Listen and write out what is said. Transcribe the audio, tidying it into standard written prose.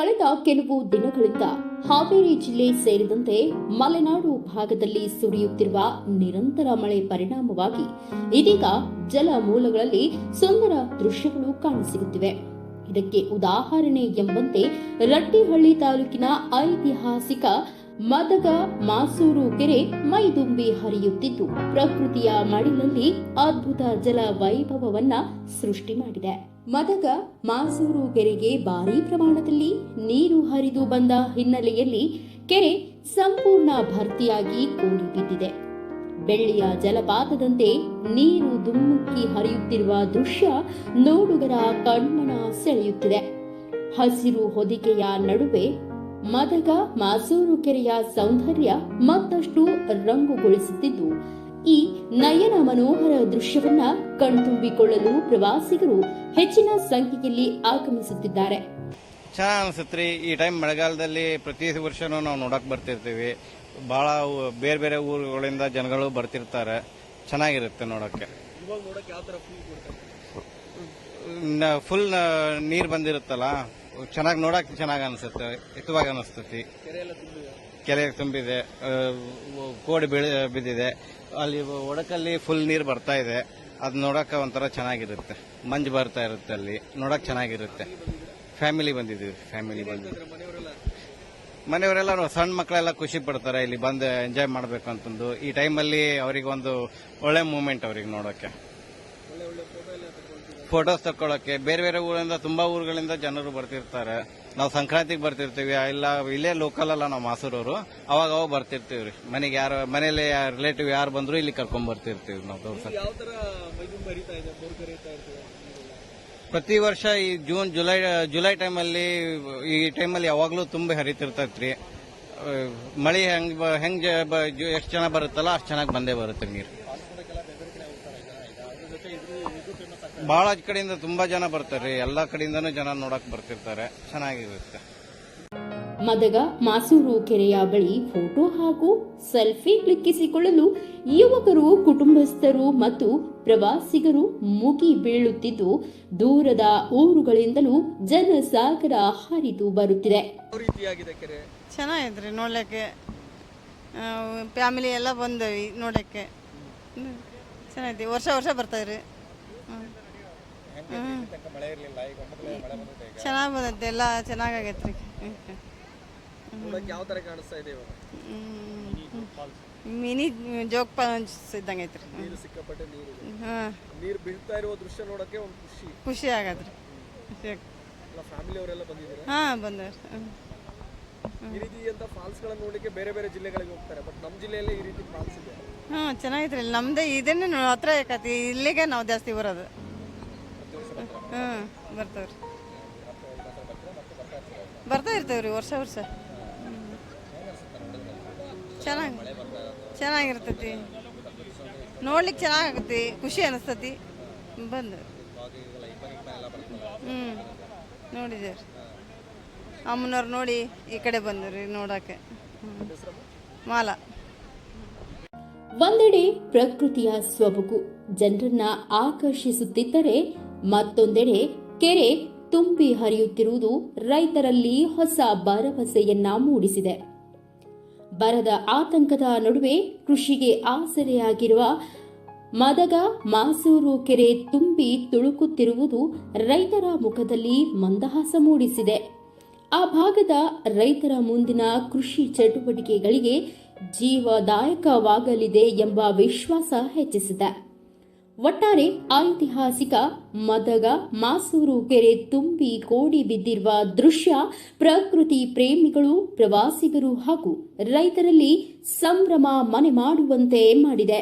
ಕಳೆದ ಕೆಲವು ದಿನಗಳಿಂದ ಹಾವೇರಿ ಜಿಲ್ಲೆ ಸೇರಿದಂತೆ ಮಲೆನಾಡು ಭಾಗದಲ್ಲಿ ಸುರಿಯುತ್ತಿರುವ ನಿರಂತರ ಮಳೆ ಪರಿಣಾಮವಾಗಿ ಇದೀಗ ಜಲ ಮೂಲಗಳಲ್ಲಿ ಸುಂದರ ದೃಶ್ಯಗಳು ಕಾಣಸಿಗುತ್ತಿವೆ. ಇದಕ್ಕೆ ಉದಾಹರಣೆ ಎಂಬಂತೆ ರಟ್ಟಿಹಳ್ಳಿ ತಾಲೂಕಿನ ಐತಿಹಾಸಿಕ ಮದಗ ಮಾಸೂರು ಕೆರೆ ಮೈದುಂಬಿ ಹರಿಯುತ್ತಿದ್ದು ಪ್ರಕೃತಿಯ ಮಡಿಲಲ್ಲಿ ಅದ್ಭುತ ಜಲ ವೈಭವವನ್ನ ಸೃಷ್ಟಿ ಮಾಡಿದೆ. ಮದಗ ಮಾಸೂರು ಕೆರೆಗೆ ಭಾರೀ ಪ್ರಮಾಣದಲ್ಲಿ ನೀರು ಹರಿದು ಬಂದ ಹಿನ್ನೆಲೆಯಲ್ಲಿ ಕೆರೆ ಸಂಪೂರ್ಣ ಭರ್ತಿಯಾಗಿ ಕೂಡಿ ಬಿದ್ದಿದೆ. ಬೆಳ್ಳಿಯ ಜಲಪಾತದಂತೆ ನೀರು ಧುಮ್ಮುಕ್ಕಿ ಹರಿಯುತ್ತಿರುವ ದೃಶ್ಯ ನೋಡುಗರ ಕಣ್ಮನ ಸೆಳೆಯುತ್ತಿದೆ. ಹಸಿರು ಹೊದಿಕೆಯ ನಡುವೆ ಮದಗ ಮಾಸೂರು ಕೆರೆಯ ಸೌಂದರ್ಯ ಮತ್ತಷ್ಟು ರಂಗುಗೊಳಿಸುತ್ತಿದ್ದು ಈ ನಯನ ಮನೋಹರ ದೃಶ್ಯವನ್ನ ಕಣ್ತುಂಬಿಕೊಳ್ಳಲು ಪ್ರವಾಸಿಗರು ಹೆಚ್ಚಿನ ಸಂಖ್ಯೆಯಲ್ಲಿ ಆಗಮಿಸುತ್ತಿದ್ದಾರೆ. ಚೆನ್ನಾಗಿ ಅನಿಸುತ್ತೆ. ಈ ಟೈಮ್ ಮಳೆಗಾಲದಲ್ಲಿ ಪ್ರತಿ ವರ್ಷನೂ ನಾವು ನೋಡಕ್ ಬರ್ತಿರ್ತೀವಿ. ಬಹಳ ಬೇರೆ ಬೇರೆ ಊರುಗಳಿಂದ ಜನಗಳು ಬರ್ತಿರ್ತಾರೆ. ಚೆನ್ನಾಗಿರುತ್ತೆ ನೋಡಕ್ಕೆ. ಫುಲ್ ನೀರ್ ಬಂದಿರುತ್ತಲ್ಲ, ಚೆನ್ನಾಗಿ ನೋಡಕ್ ಚೆನ್ನಾಗಿ ಅನಿಸುತ್ತೆ. ಹಿತವಾಗಿ ಅನಿಸ್ತತಿ. ಕೆರೆ ತುಂಬಿದೆ, ಕೋಡಿ ಬಿದ್ದಿದೆ. ಅಲ್ಲಿ ಒಡಕಲ್ಲಿ ಫುಲ್ ನೀರು ಬರ್ತಾ ಇದೆ. ಅದು ನೋಡಕ್ಕೆ ಒಂಥರ ಚೆನ್ನಾಗಿರುತ್ತೆ. ಮಂಜು ಬರ್ತಾ ಇರುತ್ತೆ, ಅಲ್ಲಿ ನೋಡಕ್ ಚೆನ್ನಾಗಿರುತ್ತೆ. ಫ್ಯಾಮಿಲಿ ಬಂದಿದ್ದೀವಿ. ಮನೆಯವರೆಲ್ಲ ಸಣ್ಣ ಮಕ್ಕಳೆಲ್ಲ ಖುಷಿ ಪಡ್ತಾರೆ ಇಲ್ಲಿ ಬಂದು ಎಂಜಾಯ್ ಮಾಡಬೇಕು ಅಂತಂದು. ಈ ಟೈಮಲ್ಲಿ ಅವರಿಗೆ ಒಂದು ಒಳ್ಳೆ ಮೂಮೆಂಟ್ ಅವ್ರಿಗೆ ನೋಡೋಕೆ, ಫೋಟೋಸ್ ತಕ್ಕೊಳ್ಳೋಕೆ. ಬೇರೆ ಬೇರೆ ಊರಿಂದ, ತುಂಬಾ ಊರುಗಳಿಂದ ಜನರು ಬರ್ತಿರ್ತಾರೆ. ನಾವು ಸಂಕ್ರಾಂತಿಗೆ ಬರ್ತಿರ್ತೀವಿ, ಇಲ್ಲ ಇಲ್ಲೇ ಲೋಕಲ್ ಅಲ್ಲ ನಾವು ಮಾಸೂರವರು. ಅವಾಗ ಬರ್ತಿರ್ತೀವಿ ರೀ. ಮನೆಗೆ ಯಾರು ಮನೇಲಿ ರಿಲೇಟಿವ್ ಯಾರು ಬಂದ್ರು ಇಲ್ಲಿ ಕರ್ಕೊಂಡ್ ಬರ್ತಿರ್ತೀವಿ ನಾವು ತೋರ್ಸಕ್ಕೆ. ಪ್ರತಿ ವರ್ಷ ಈ ಜೂನ್ ಜುಲೈ ಟೈಮಲ್ಲಿ, ಈ ಟೈಮಲ್ಲಿ ಯಾವಾಗ್ಲೂ ತುಂಬಿ ಹರಿತಿರ್ತೈತ್ರಿ. ಮಳಿ ಹೆಂಗ್ ಎಷ್ಟು ಚೆನ್ನಾಗಿ ಬರುತ್ತಲ್ಲ ಅಷ್ಟು ಚೆನ್ನಾಗಿ ಬಂದೇ ಬರುತ್ತೆ ನೀರು. ಬಹಳ ಕಡೆಯಿಂದ ತುಂಬಾ ಜನ ಬರ್ತಾರೆ. ಎಲ್ಲಾ ಕಡೆಯಿಂದನೂ ಜನ ನೋಡಕ್ ಬರ್ತಿರ್ತಾರೆ. ಚೆನ್ನಾಗಿರುತ್ತೆ. ಮದಗ ಮಾಸೂರು ಕೆರೆಯ ಬಳಿ ಫೋಟೋ ಹಾಗೂ ಸೆಲ್ಫಿ ಕ್ಲಿಕ್ಕಿಸಿಕೊಳ್ಳಲು ಯುವಕರು, ಕುಟುಂಬಸ್ಥರು ಮತ್ತು ಪ್ರವಾಸಿಗರು ಮುಗಿ ಬೀಳುತ್ತಿದ್ದು ದೂರದ ಊರುಗಳಿಂದಲೂ ಜನಸಾಗರ ಹರಿದು ಬರುತ್ತಿದೆ. ಚೆನ್ನಾಗಿದ್ರಿ ನೋಡ್ಲಿಕ್ಕೆ. ಫ್ಯಾಮಿಲಿ ಎಲ್ಲ ಬಂದವಿ ನೋಡಕ್ಕೆ. ಚೆನ್ನಾಗಿದೆ. ವರ್ಷ ಬರ್ತಾಯಿರಿ. ಚೆನ್ನಾಗಿ ಬಂದೈತೆ. ಎಲ್ಲ ಚೆನ್ನಾಗೈತ್ರಿ. ಮಿನಿ ಜೋಗ್ ಫಾಲ್ಸ್ ಇದ್ದಂಗೆ ಐತ್ರಿ. ಖುಷಿ ಆಗತ್ರಿ. ಹಾ ಬಂದವ್ರಿ. ಬೇರೆ ಬೇರೆ ಜಿಲ್ಲೆಗಳಿಗೆ ಹೋಗ್ತಾರೆ, ಬಟ್ ನಮ್ಮ ಜಿಲ್ಲೆಯಲ್ಲಿ ಈ ರೀತಿ ಫಾಲ್ಸ್ ಇದೆ. ಚೆನ್ನಾಗೈತ್ರಿ. ನಮ್ದೇ ಇದನ್ನೇ ಹತ್ರ ಯಾಕತಿ, ಇಲ್ಲಿಗೆ ನಾವು ಜಾಸ್ತಿ ಬರೋದು. ಬರ್ತಾ ಇರ್ತೇವ್ರಿ ವರ್ಷ. ಚೆನ್ನಾಗಿರ್ತೈತಿ. ನೋಡ್ಲಿಕ್ಕೆ ಚೆನ್ನಾಗತಿ, ಖುಷಿ ಅನಿಸ್ತತಿ. ಬಂದು ನೋಡಿದೇವ್ರಿ. ಅಮ್ಮನವ್ರು ನೋಡಿ ಈ ಕಡೆ ಬಂದ್ರಿ ನೋಡಕ್ಕೆ. ಮಾಲಾ. ಒಂದೆಡೆ ಪ್ರಕೃತಿಯ ಸೊಬಗು ಜನರನ್ನ ಆಕರ್ಷಿಸುತ್ತಿದ್ದರೆ, ಮತ್ತೊಂದೆಡೆ ಕೆರೆ ತುಂಬಿ ಹರಿಯುತ್ತಿರುವುದು ರೈತರಲ್ಲಿ ಹೊಸ ಭರವಸೆಯನ್ನ ಮೂಡಿಸಿದೆ. ಬರದ ಆತಂಕದ ನಡುವೆ ಕೃಷಿಗೆ ಆಸರೆಯಾಗಿರುವ ಮದಗ ಮಾಸೂರು ಕೆರೆ ತುಂಬಿ ತುಳುಕುತ್ತಿರುವುದು ರೈತರ ಮುಖದಲ್ಲಿ ಮಂದಹಾಸ ಮೂಡಿಸಿದೆ. ಆ ಭಾಗದ ರೈತರ ಮುಂದಿನ ಕೃಷಿ ಚಟುವಟಿಕೆಗಳಿಗೆ ಜೀವದಾಯಕವಾಗಲಿದೆ ಎಂಬ ವಿಶ್ವಾಸ ಹೆಚ್ಚಿಸಿದೆ. ಒಟ್ಟಾರೆ ಐತಿಹಾಸಿಕ ಮದಗ ಮಾಸೂರು ಕೆರೆ ತುಂಬಿ ಕೋಡಿ ಬಿದ್ದಿರುವ ದೃಶ್ಯ ಪ್ರಕೃತಿ ಪ್ರೇಮಿಗಳು, ಪ್ರವಾಸಿಗರು ಹಾಗೂ ರೈತರಲ್ಲಿ ಸಂಭ್ರಮ ಮನೆ ಮಾಡುವಂತೆ ಮಾಡಿದೆ.